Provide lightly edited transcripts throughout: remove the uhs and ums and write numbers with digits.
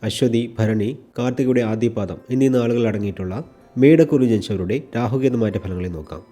അശ്വതി, ഭരണി, കാർത്തികയുടെ ആദ്യപാദം എന്നീ നാളുകൾ അടങ്ങിയിട്ടുള്ള മേടക്കൂറിൽ ജനിച്ചവരുടെ രാഹുകേതു മാറ്റ ഫലങ്ങളെ നോക്കാം.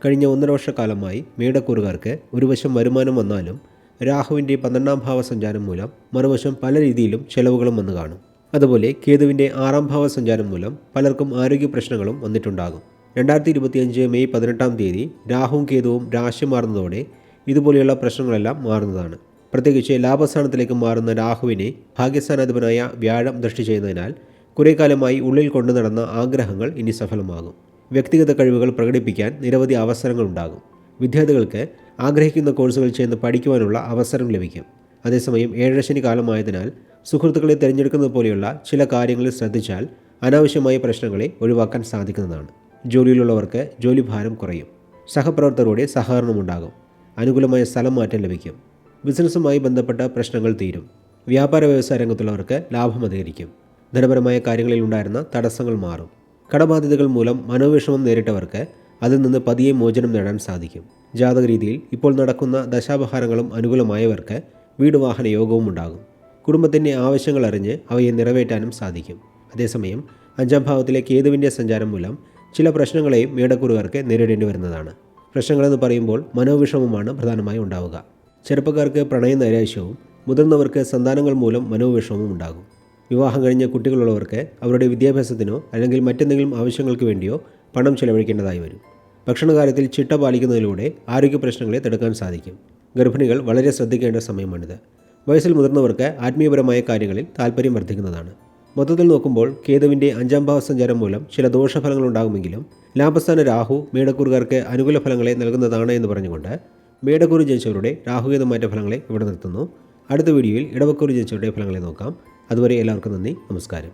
കഴിഞ്ഞ 1.5 വർഷക്കാലമായി മേടക്കൂറുകാർക്ക് ഒരു വശം വരുമാനം വന്നാലും രാഹുവിൻ്റെ 12ാം ഭാവ സഞ്ചാരം മൂലം മറുവശം പല രീതിയിലും ചെലവുകളും വന്നു കാണും. അതുപോലെ കേതുവിൻ്റെ 6ാം ഭാവ സഞ്ചാരം മൂലം പലർക്കും ആരോഗ്യ പ്രശ്നങ്ങളും വന്നിട്ടുണ്ടാകും. 2025 മെയ് 18-ാം തീയതി രാഹുവും കേതുവും രാശി മാറുന്നതോടെ ഇതുപോലെയുള്ള പ്രശ്നങ്ങളെല്ലാം മാറുന്നതാണ്. പ്രത്യേകിച്ച് ലാഭസ്ഥാനത്തിലേക്ക് മാറുന്ന രാഹുവിനെ ഭാഗ്യസ്ഥാനാധിപനായ വ്യാഴം ദൃഷ്ടി ചെയ്യുന്നതിനാൽ കുറേ കാലമായി ഉള്ളിൽ കൊണ്ടു നടന്ന ആഗ്രഹങ്ങൾ ഇനി സഫലമാകും. വ്യക്തിഗത കഴിവുകൾ പ്രകടിപ്പിക്കാൻ നിരവധി അവസരങ്ങളുണ്ടാകും. വിദ്യാർത്ഥികൾക്ക് ആഗ്രഹിക്കുന്ന കോഴ്സുകൾ ചേർന്ന് പഠിക്കുവാനുള്ള അവസരം ലഭിക്കും. അതേസമയം 7 ശനി കാലമായതിനാൽ സുഹൃത്തുക്കളെ തിരഞ്ഞെടുക്കുന്നത് പോലെയുള്ള ചില കാര്യങ്ങളിൽ ശ്രദ്ധിച്ചാൽ അനാവശ്യമായ പ്രശ്നങ്ങളെ ഒഴിവാക്കാൻ സാധിക്കുന്നതാണ്. ജോലിയിലുള്ളവർക്ക് ജോലിഭാരം കുറയും. സഹപ്രവർത്തകരുടെ സഹകരണമുണ്ടാകും. അനുകൂലമായ സ്ഥലം മാറ്റം ലഭിക്കും. ബിസിനസ്സുമായി ബന്ധപ്പെട്ട പ്രശ്നങ്ങൾ തീരും. വ്യാപാര വ്യവസായ രംഗത്തുള്ളവർക്ക് ലാഭം അധികരിക്കും. ധനപരമായ കാര്യങ്ങളിൽ ഉണ്ടായിരുന്ന തടസ്സങ്ങൾ മാറും. കടബാധ്യതകൾ മൂലം മനോവിഷമം നേരിട്ടവർക്ക് അതിൽ നിന്ന് പതിയെ മോചനം നേടാൻ സാധിക്കും. ജാതക രീതിയിൽ ഇപ്പോൾ നടക്കുന്ന ദശാപഹാരങ്ങളും അനുകൂലമായവർക്ക് വീട് വാഹന യോഗവും ഉണ്ടാകും. കുടുംബത്തിൻ്റെ ആവശ്യങ്ങൾ അറിഞ്ഞ് അവയെ നിറവേറ്റാനും സാധിക്കും. അതേസമയം 5ാം ഭാവത്തിലെ കേതുവിൻ്റെ സഞ്ചാരം മൂലം ചില പ്രശ്നങ്ങളെയും മേടക്കൂറുകാർക്ക് നേരിടേണ്ടി വരുന്നതാണ്. പ്രശ്നങ്ങളെന്ന് പറയുമ്പോൾ മനോവിഷമമാണ് പ്രധാനമായും ഉണ്ടാവുക. ചെറുപ്പക്കാർക്ക് പ്രണയ നൈരാശ്യവും മുതിർന്നവർക്ക് സന്താനങ്ങൾ മൂലം മനോവിഷമവും ഉണ്ടാകും. വിവാഹം കഴിഞ്ഞ കുട്ടികളുള്ളവർക്ക് അവരുടെ വിദ്യാഭ്യാസത്തിനോ അല്ലെങ്കിൽ മറ്റെന്തെങ്കിലും ആവശ്യങ്ങൾക്ക് വേണ്ടിയോ പണം ചെലവഴിക്കേണ്ടതായി വരും. ഭക്ഷണകാര്യത്തിൽ ചിട്ട പാലിക്കുന്നതിലൂടെ ആരോഗ്യ പ്രശ്നങ്ങളെ തടുക്കാൻ സാധിക്കും. ഗർഭിണികൾ വളരെ ശ്രദ്ധിക്കേണ്ട സമയമാണിത്. വയസ്സിൽ മുതിർന്നവർക്ക് ആത്മീയപരമായ കാര്യങ്ങളിൽ താല്പര്യം വർദ്ധിക്കുന്നതാണ്. മൊത്തത്തിൽ നോക്കുമ്പോൾ കേതുവിൻ്റെ 5ാം ഭാവ സഞ്ചാരം മൂലം ചില ദോഷഫലങ്ങൾ ഉണ്ടാകുമെങ്കിലും ലാഭസ്ഥാന രാഹു മേടക്കൂറുകാർക്ക് അനുകൂല ഫലങ്ങളെ നൽകുന്നതാണ് എന്ന് പറഞ്ഞുകൊണ്ട് മേടക്കൂറ് ജനിച്ചവരുടെ രാഹുകേതു മാറ്റ ഫലങ്ങളെ ഇവിടെ നിർത്തുന്നു. അടുത്ത വീഡിയോയിൽ ഇടവക്കൂറ് ജനിച്ചവരുടെ ഫലങ്ങളെ നോക്കാം. അതുവരെ എല്ലാവർക്കും നന്ദി, നമസ്കാരം.